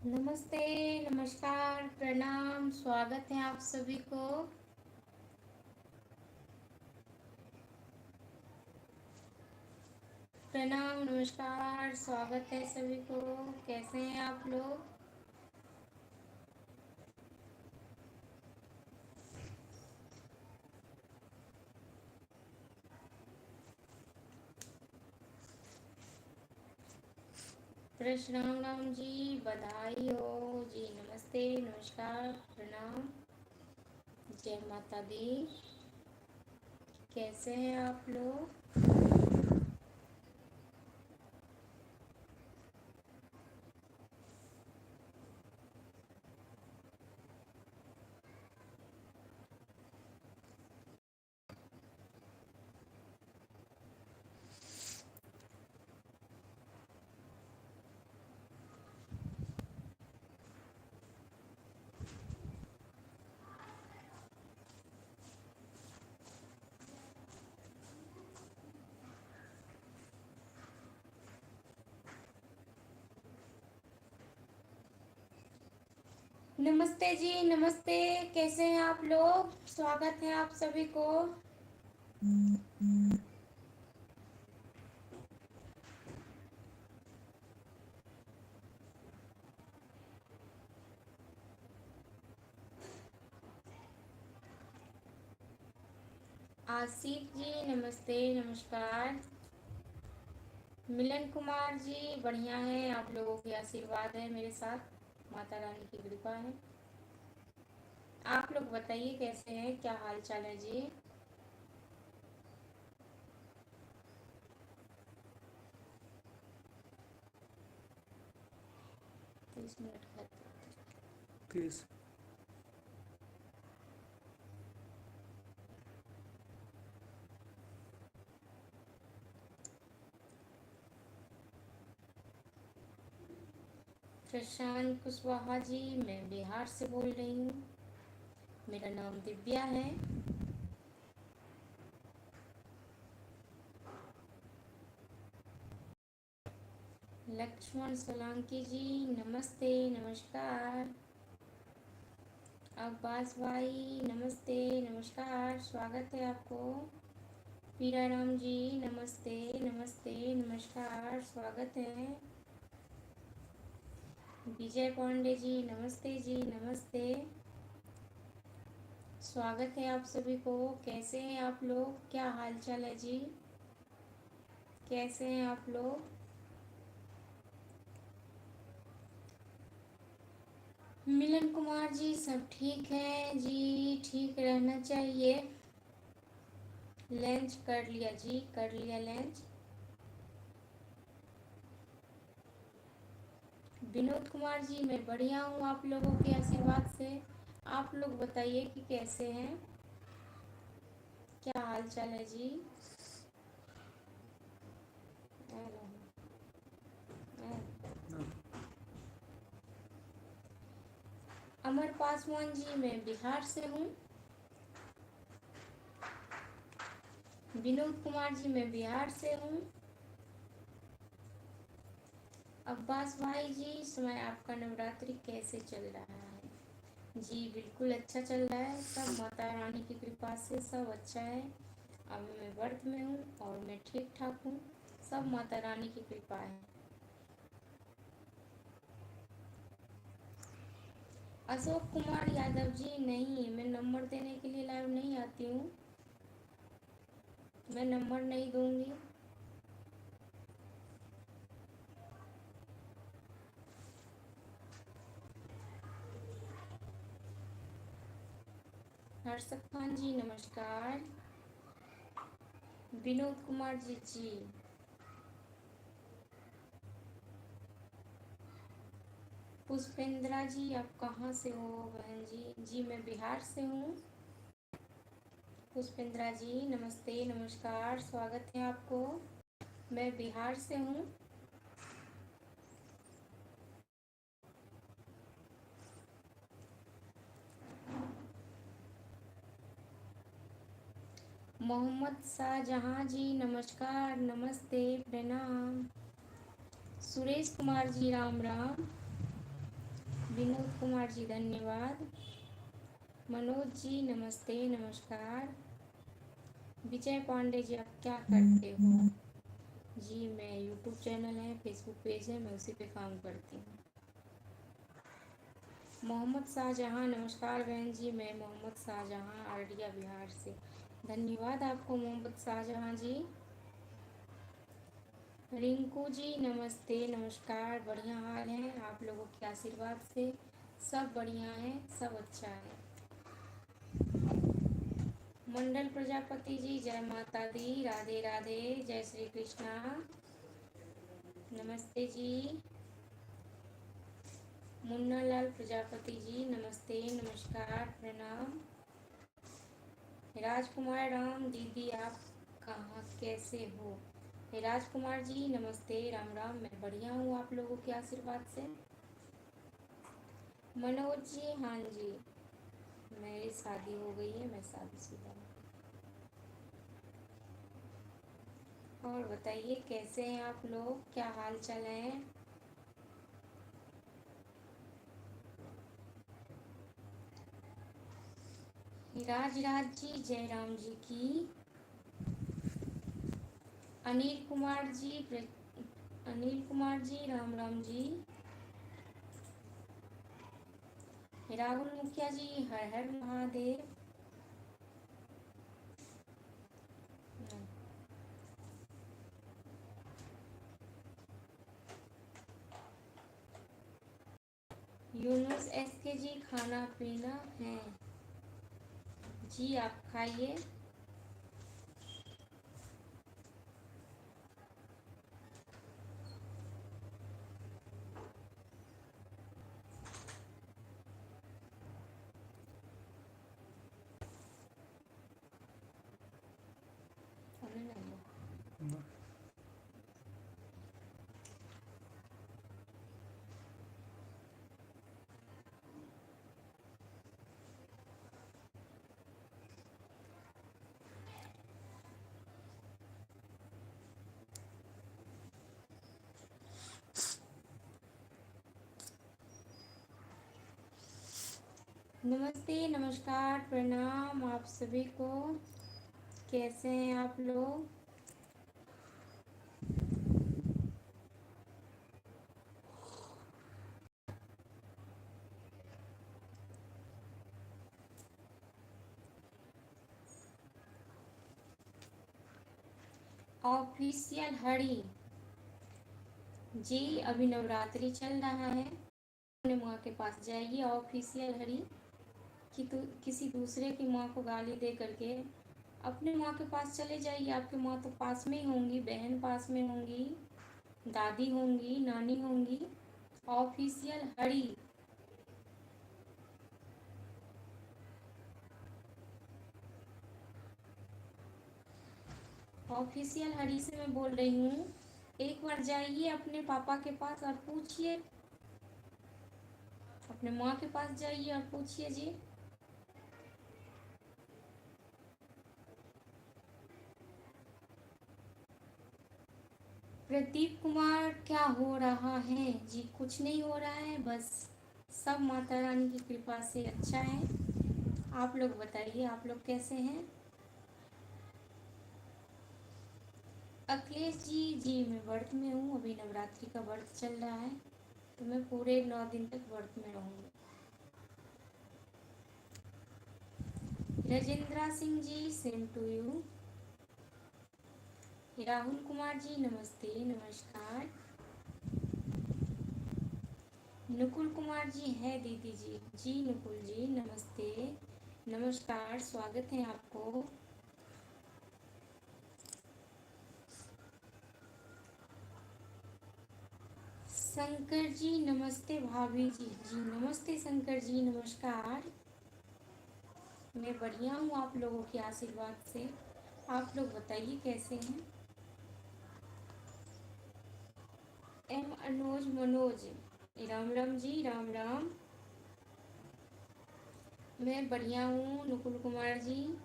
नमस्ते, नमस्कार, प्रणाम, स्वागत है आप सभी को। प्रणाम, नमस्कार, स्वागत है सभी को। कैसे हैं आप लोग? कृष्ण राम राम जी, बधाई हो जी। नमस्ते, नमस्कार, प्रणाम, जय माता दी। कैसे हैं आप लोग? नमस्ते जी, नमस्ते। कैसे हैं आप लोग? स्वागत है आप सभी को। आसिफ जी, नमस्ते, नमस्कार। मिलन कुमार जी, बढ़िया है। आप लोगों के आशीर्वाद है मेरे साथ, माता रानी की कृपा है। आप लोग बताइए कैसे हैं, क्या हाल चाल है जी? 30 मिनट का। प्लीज। प्रशांत कुशवाहा जी, मैं बिहार से बोल रही हूँ। मेरा नाम दिव्या है। लक्ष्मण सोलंकी जी, नमस्ते, नमस्कार। अब्बास भाई, नमस्ते, नमस्कार, स्वागत है आपको। पीरा राम जी, नमस्ते, नमस्ते, नमस्कार, स्वागत है। विजय पांडे जी, नमस्ते जी, नमस्ते, स्वागत है आप सभी को। कैसे हैं आप लोग? क्या हाल चाल है जी? कैसे हैं आप लोग? मिलन कुमार जी, सब ठीक है जी, ठीक रहना चाहिए। लंच कर लिया जी, कर लिया लंच। विनोद कुमार जी, मैं बढ़िया हूँ आप लोगों के आशीर्वाद से। आप लोग बताइए कि कैसे हैं, क्या हाल चाल है जी? अमर पासवान जी, मैं बिहार से हूँ। विनोद कुमार जी, मैं बिहार से हूँ। अब्बास भाई जी, समय आपका नवरात्रि कैसे चल रहा है? जी बिल्कुल अच्छा चल रहा है, सब माता रानी की कृपा से सब अच्छा है। अब मैं व्रत में हूँ और मैं ठीक ठाक हूँ। सब माता रानी की कृपा है। अशोक कुमार यादव जी, नहीं, मैं नंबर देने के लिए लाइव नहीं आती हूँ। मैं नंबर नहीं दूंगी। हर्षद खान जी, नमस्कार। विनोद कुमार जी जी, पुष्पेंद्रा जी, आप कहाँ से हो बहन जी? जी मैं बिहार से हूँ। पुष्पेंद्रा जी, नमस्ते, नमस्कार, स्वागत है आपको। मैं बिहार से हूँ। मोहम्मद शाहजहां जी, नमस्कार, नमस्ते, प्रणाम। सुरेश कुमार जी, राम राम। विनोद कुमार जी धन्यवाद। मनोज जी नमस्ते नमस्कार। विजय पांडे जी आप क्या करते हो? जी मैं यूट्यूब चैनल है, फेसबुक पेज है, मैं उसी पे काम करती हूँ। मोहम्मद शाहजहां नमस्कार बहन जी, मैं मोहम्मद शाहजहां अररिया बिहार से। धन्यवाद आपको मोहम्मद शाहजहां जी। रिंकू जी नमस्ते नमस्कार, बढ़िया हाल है आप लोगों के आशीर्वाद से, सब बढ़िया है, सब अच्छा है। मंडल प्रजापति जी जय माता दी, राधे राधे, जय श्री कृष्णा, नमस्ते जी। मुन्ना लाल प्रजापति जी नमस्ते नमस्कार प्रणाम। राजकुमार राम दीदी आप कहाँ कैसे हो? राजकुमार जी नमस्ते राम राम, मैं बढ़िया हूँ आप लोगों के आशीर्वाद से। मनोज जी हाँ जी, मेरी शादी हो गई है, मैं शादीशुदा हूँ। और बताइए कैसे हैं आप लोग, क्या हाल चाल है? राज राज जी जय राम जी की। अनिल कुमार जी राम राम जी। राहुल मुखिया जी हर हर महादेव। यूनुस एस के जी खाना पीना है जी, आप खाइए। ना। नमस्ते नमस्कार प्रणाम आप सभी को, कैसे हैं आप लोग? ऑफिशियल हरी जी, अभी नवरात्रि चल रहा है, अपने माँ के पास जाइए ऑफिशियल हरी कि तो किसी दूसरे की माँ को गाली दे करके अपने माँ के पास चले जाइए। आपकी माँ तो पास में ही होंगी, बहन पास में होंगी, दादी होंगी, नानी होंगी। ऑफिशियल हरी। ऑफिशियल हरी से मैं बोल रही हूँ, एक बार जाइए अपने पापा के पास और पूछिए, अपने माँ के पास जाइए और पूछिए जी। प्रदीप कुमार क्या हो रहा है जी? कुछ नहीं हो रहा है, बस सब माता रानी की कृपा से अच्छा है। आप लोग बताइए आप लोग कैसे हैं? अखिलेश जी जी मैं व्रत में हूँ, अभी नवरात्रि का व्रत चल रहा है, तो मैं पूरे 9 दिन तक व्रत में रहूँगी। Rajendra Singh ji same to you. Rahul Kumar ji नमस्ते नमस्कार। नुकुल कुमार जी है दीदी जी, जी नुकुल जी नमस्ते नमस्कार, स्वागत है आपको। शंकर जी नमस्ते भाभी जी, जी नमस्ते शंकर जी नमस्कार। मैं बढ़िया हूँ आप लोगों के आशीर्वाद से, आप लोग बताइए कैसे हैं? एम अनुज मनोज राम राम जी राम राम, मैं बढ़िया हूँ नुकुल कुमार जी,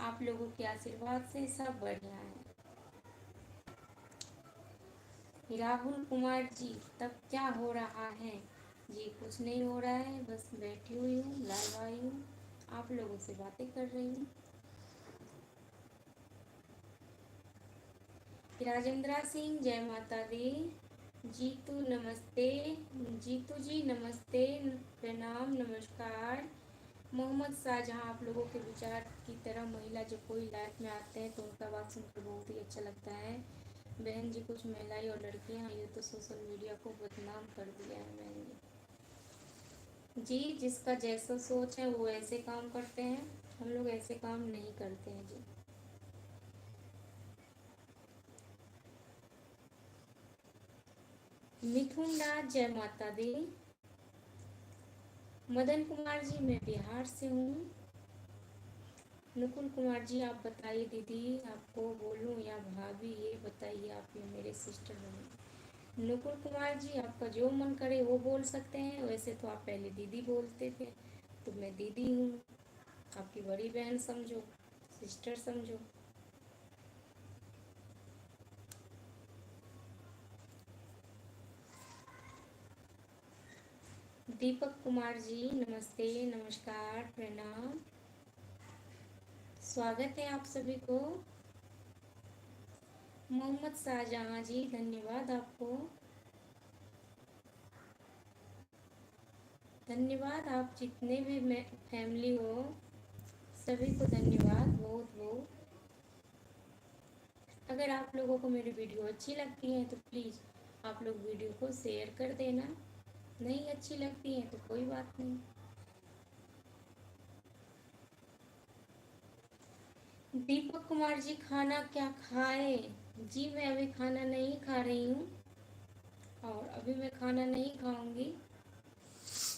आप लोगों के आशीर्वाद से सब बढ़िया है। राहुल कुमार जी तब क्या हो रहा है? जी कुछ नहीं हो रहा है, बस बैठी हुई हूँ, लाइव आई हूँ, आप लोगों से बातें कर रही हूँ। राजेंद्रा सिंह, जय माता दी। जीतू नमस्ते। जीतू जी नमस्ते, प्रणाम, नमस्कार। मोहम्मद शाहजहाँ, आप लोगों के विचार की तरह महिला जब कोई लाइफ में आते हैं तो उनका बात सुनकर बहुत ही अच्छा लगता है। बहन जी, कुछ महिलाएं और लड़कियां ये तो सोशल मीडिया को बदनाम कर दिया है बहन जी। जी जिसका जैसा सोच है वो ऐसे काम करते हैं, हम लोग ऐसे काम नहीं करते हैं जी। मिथुन राज, जय माता दी। मदन कुमार जी, मैं बिहार से हूँ। नुकुल कुमार जी, आप बताइए दीदी, आपको बोलूं या भाभी, ये बताइए, आप ये मेरे सिस्टर बने। नुकुल कुमार जी, आपका जो मन करे वो बोल सकते हैं, वैसे तो आप पहले दीदी बोलते थे, तो मैं दीदी हूँ, आपकी बड़ी बहन समझो, सिस्टर समझो। दीपक कुमार जी, नमस्ते, नमस्कार, प्रणाम, स्वागत है आप सभी को। मोहम्मद शाहजहाँ जी, धन्यवाद आपको, धन्यवाद, आप जितने भी फैमिली हो सभी को धन्यवाद बहुत बहुत। अगर आप लोगों को मेरी वीडियो अच्छी लगती है तो प्लीज़ आप लोग वीडियो को शेयर कर देना, नहीं अच्छी लगती है तो कोई बात नहीं। दीपक कुमार जी, खाना क्या खाए? जी मैं अभी खाना नहीं खा रही हूँ, और अभी मैं खाना नहीं खाऊंगी,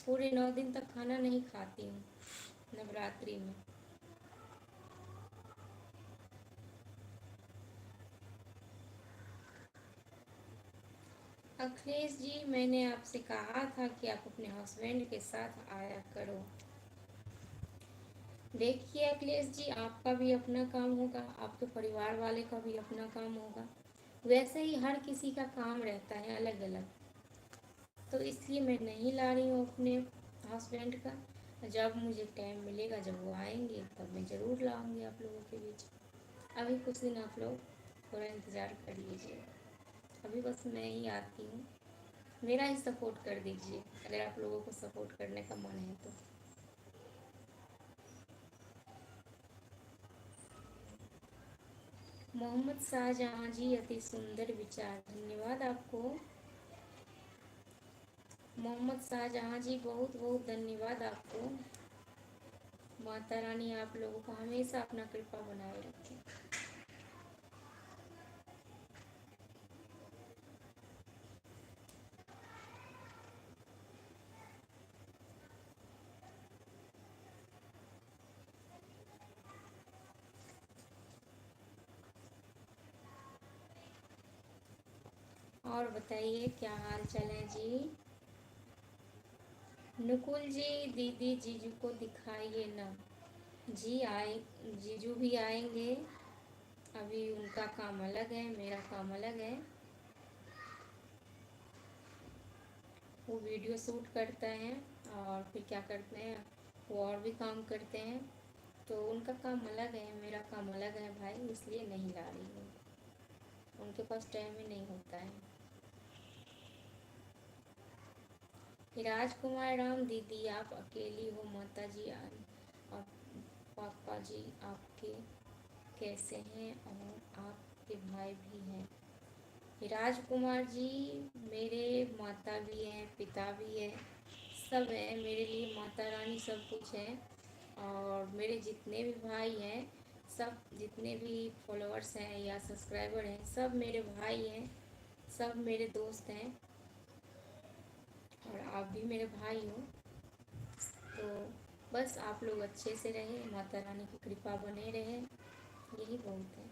पूरे 9 दिन तक खाना नहीं खाती हूँ नवरात्रि में। अखिलेश जी, मैंने आपसे कहा था कि आप अपने हस्बैंड के साथ आया करो। देखिए अखिलेश जी, आपका भी अपना काम होगा, आपके परिवार वाले का भी अपना काम होगा, वैसे ही हर किसी का काम रहता है अलग अलग, तो इसलिए मैं नहीं ला रही हूँ अपने हस्बैंड का। जब मुझे टाइम मिलेगा, जब वो आएंगे तब मैं ज़रूर लाऊंगी आप लोगों के बीच। अभी कुछ दिन आप लोग थोड़ा इंतज़ार कर लीजिए, अभी बस मैं ही आती हूँ, मेरा ही सपोर्ट कर दीजिए अगर आप लोगों को सपोर्ट करने का मन है तो। मोहम्मद शाहजहाँ जी, अति सुंदर विचार, धन्यवाद आपको। मोहम्मद शाहजहाँ जी, बहुत बहुत धन्यवाद आपको। माता रानी आप लोगों को हमेशा अपना कृपा बनाए रखे। और बताइए क्या हाल चाल है जी? नुकुल जी, दीदी जीजू को दिखाइए ना। जी आए, जीजू भी आएंगे, अभी उनका काम अलग है, मेरा काम अलग है। वो वीडियो शूट करते हैं और फिर क्या करते हैं, वो और भी काम करते हैं, तो उनका काम अलग है, मेरा काम अलग है भाई, इसलिए नहीं ला रही हूँ, उनके पास टाइम ही नहीं होता है। राजकुमार राम, दीदी आप अकेली हो, माता जी और पापा जी आपके कैसे हैं, और आपके भाई भी हैं? राजकुमार जी, मेरे माता भी हैं, पिता भी है, सब है मेरे लिए, माता रानी सब कुछ है। और मेरे जितने भी भाई हैं, सब जितने भी फॉलोअर्स हैं या सब्सक्राइबर हैं, सब मेरे भाई हैं, सब मेरे दोस्त हैं, और आप भी मेरे भाई हो, तो बस आप लोग अच्छे से रहें, माता रानी की कृपा बने रहे, यही बहुत है।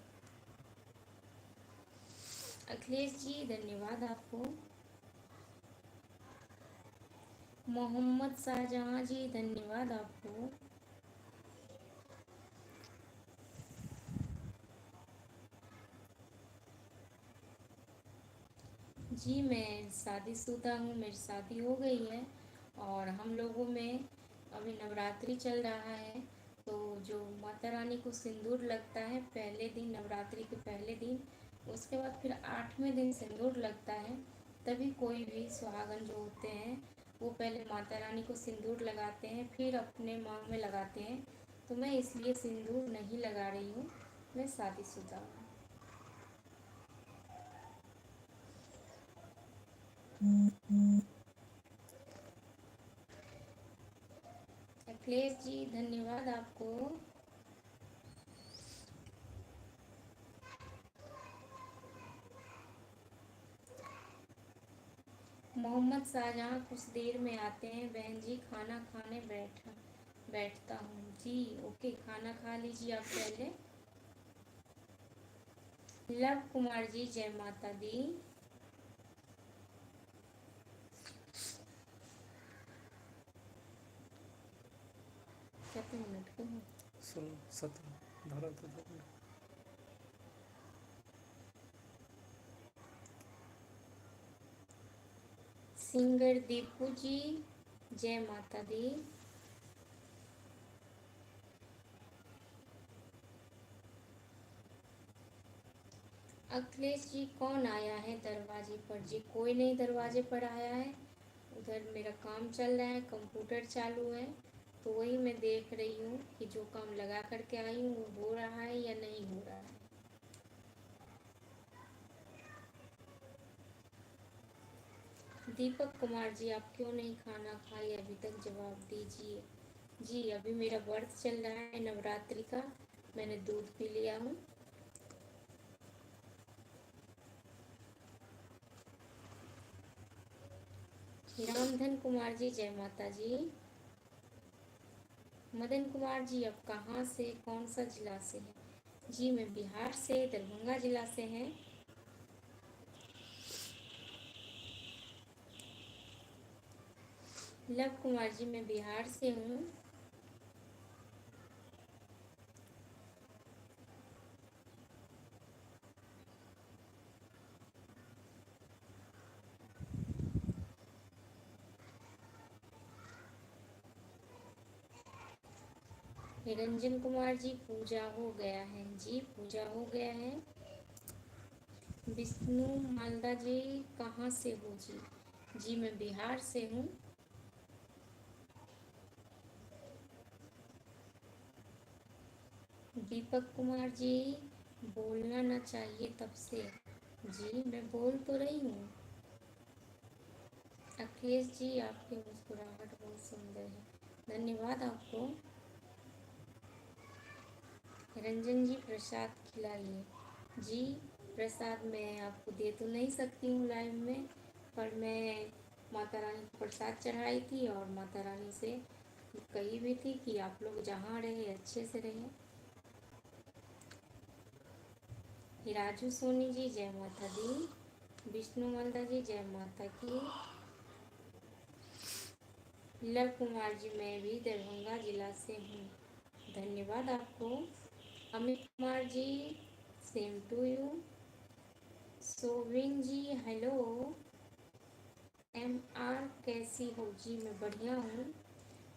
अखिलेश जी, धन्यवाद आपको। मोहम्मद शाहजहाँ जी, धन्यवाद आपको। जी मैं शादीशुदा हूँ, मेरी शादी हो गई है, और हम लोगों में अभी नवरात्रि चल रहा है, तो जो माता रानी को सिंदूर लगता है पहले दिन, नवरात्रि के पहले दिन, उसके बाद फिर 8वें दिन सिंदूर लगता है। तभी कोई भी सुहागन जो होते हैं वो पहले माता रानी को सिंदूर लगाते हैं, फिर अपने मांग में लगाते हैं। तो मैं इसलिए सिंदूर नहीं लगा रही हूँ, मैं शादीशुदा हूँ। अखिलेश जी धन्यवाद आपको। मोहम्मद शाहजहाँ कुछ देर में आते हैं बहन जी, खाना खाने बैठता हूँ जी। ओके, खाना खा लीजिए आप पहले। लव कुमार जी जय माता दी। कितने मिनट के हैं? 17 धारा 17। सिंगर दीपू जी जय माता दी। अखिलेश जी कौन आया है दरवाजे पर? जी कोई नहीं दरवाजे पर आया है, उधर मेरा काम चल रहा है, कंप्यूटर चालू है, तो वही मैं देख रही हूँ कि जो काम लगा करके आई हूँ वो हो रहा है या नहीं हो रहा है। दीपक कुमार जी आप क्यों नहीं खाना खाए अभी तक, जवाब दीजिए। जी अभी मेरा व्रत चल रहा है नवरात्रि का, मैंने दूध पी लिया हूँ। रामधन कुमार जी जय माता जी। मदन कुमार जी आप कहाँ से, कौन सा जिला से हैं? जी मैं बिहार से, दरभंगा जिला से हैं। लव कुमार जी मैं बिहार से हूँ। निरंजन कुमार जी पूजा हो गया है? जी पूजा हो गया है। विष्णु मालदा जी कहाँ से हो जी? जी मैं बिहार से हूँ। दीपक कुमार जी बोलना ना चाहिए तब से। जी मैं बोल तो रही हूँ। अखिलेश जी आपकी मुस्कुराहट बहुत सुंदर है, धन्यवाद आपको। रंजन जी प्रसाद खिलाइए। जी प्रसाद मैं आपको दे तो नहीं सकती हूँ लाइव में, पर मैं माता रानी को प्रसाद चढ़ाई थी और माता रानी से कही भी थी कि आप लोग जहाँ रहे अच्छे से रहे। राजू सोनी जी जय माता दी। विष्णु मालदा जी जय माता की। लव कुमार जी मैं भी दरभंगा जिला से हूँ, धन्यवाद आपको। Amit Kumar ji same to you. Sovin ji hello. MR कैसी हो जी? मैं बढ़िया हूँ।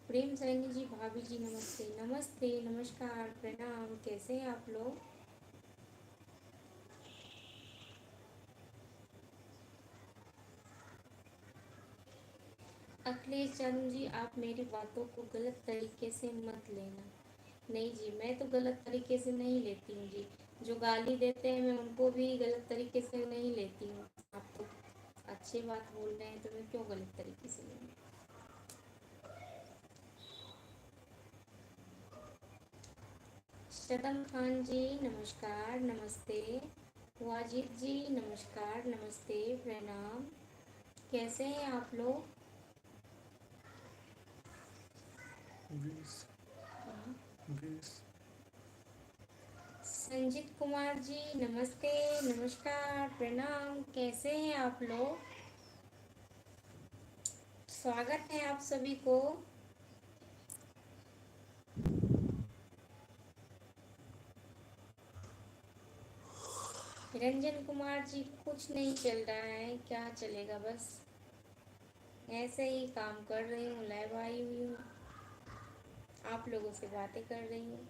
प्रेम सैनी जी भाभी जी नमस्ते। नमस्ते नमस्कार प्रणाम, कैसे हैं आप लोग? अखिलेश चंद्र जी आप मेरी बातों को गलत तरीके से मत लेना। नहीं जी मैं तो गलत तरीके से नहीं लेती हूँ जी, जो गाली देते हैं मैं उनको भी गलत तरीके से नहीं लेती हूँ। आप तो अच्छी बात बोल रहे हैं तो मैं क्यों गलत तरीके से लूँगी। शतम खान जी नमस्कार नमस्ते। वाजिद जी नमस्कार नमस्ते प्रणाम, कैसे हैं आप लोग? 20 संजीत कुमार जी नमस्ते नमस्कार प्रणाम, कैसे हैं आप लोग? स्वागत है आप सभी को। रंजन कुमार जी कुछ नहीं चल रहा है, क्या चलेगा, बस ऐसे ही काम कर रही हूँ, लाइव आई हुई हूँ, आप लोगों से बातें कर रही हूँ।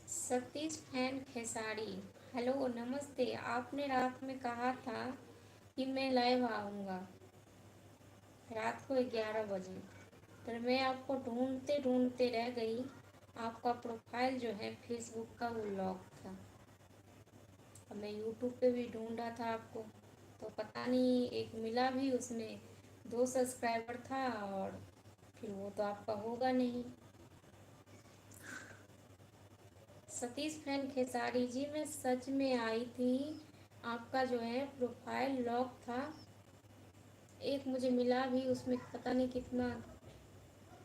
सतीश फैन खेसारी, हेलो नमस्ते। आपने रात में कहा था कि मैं लाइव आऊँगा रात को 11 बजे, पर मैं आपको ढूंढते ढूंढते रह गई। आपका प्रोफाइल जो है फेसबुक का वो लॉक था। अब मैं यूट्यूब पे भी ढूंढा था आपको, तो पता नहीं एक मिला भी, उसमें 2 सब्सक्राइबर था, और फिर वो तो आपका होगा नहीं। सतीश फैन खेसारी जी, मैं सच में आई थी, आपका जो है प्रोफाइल लॉक था। एक मुझे मिला भी, उसमें पता नहीं कितना,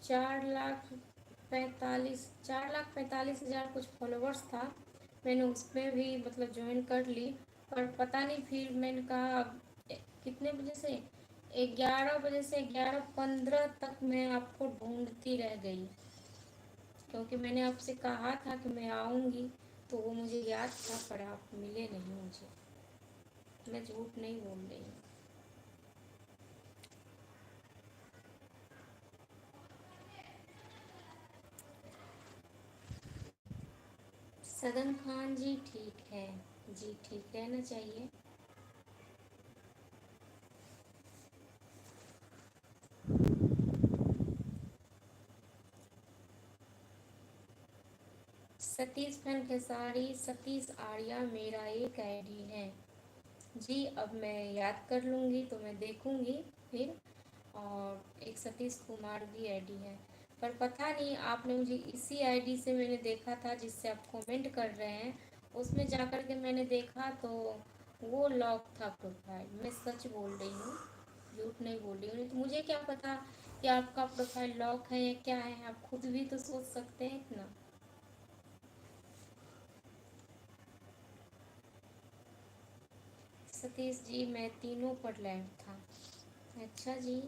4,45,000 कुछ फॉलोवर्स था। मैंने उसमें भी मतलब ज्वाइन कर ली, पर पता नहीं फिर मैंने कहा अब कितने बजे से, 11 बजे से 11:15 तक मैं आपको ढूंढती रह गई, क्योंकि मैंने आपसे कहा था कि मैं आऊँगी, तो वो मुझे याद था, पर आप मिले नहीं मुझे। मैं झूठ नहीं बोल रही हूँ। सदन खान जी ठीक है जी, ठीक रहना चाहिए। सतीश फैन खेसारी, सतीश आर्या मेरा एक आईडी है जी। अब मैं याद कर लूँगी तो मैं देखूँगी फिर। और एक सतीश कुमार भी आईडी है, पर पता नहीं, आपने मुझे इसी आईडी से मैंने देखा था जिससे आप कमेंट कर रहे हैं, उसमें जा कर के मैंने देखा तो वो लॉक था प्रोफाइल। मैं सच बोल रही हूँ, झूठ नहीं बोल रही हूँ। नहीं तो मुझे क्या पता कि आपका प्रोफाइल लॉक है या क्या है, आप खुद भी तो सोच सकते हैं इतना। सतीश जी, मैं तीनों पर लाइव था। अच्छा जी,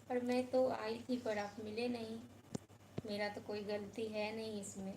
पर मैं तो आई थी, पर आप मिले नहीं। मेरा तो कोई गलती है नहीं इसमें।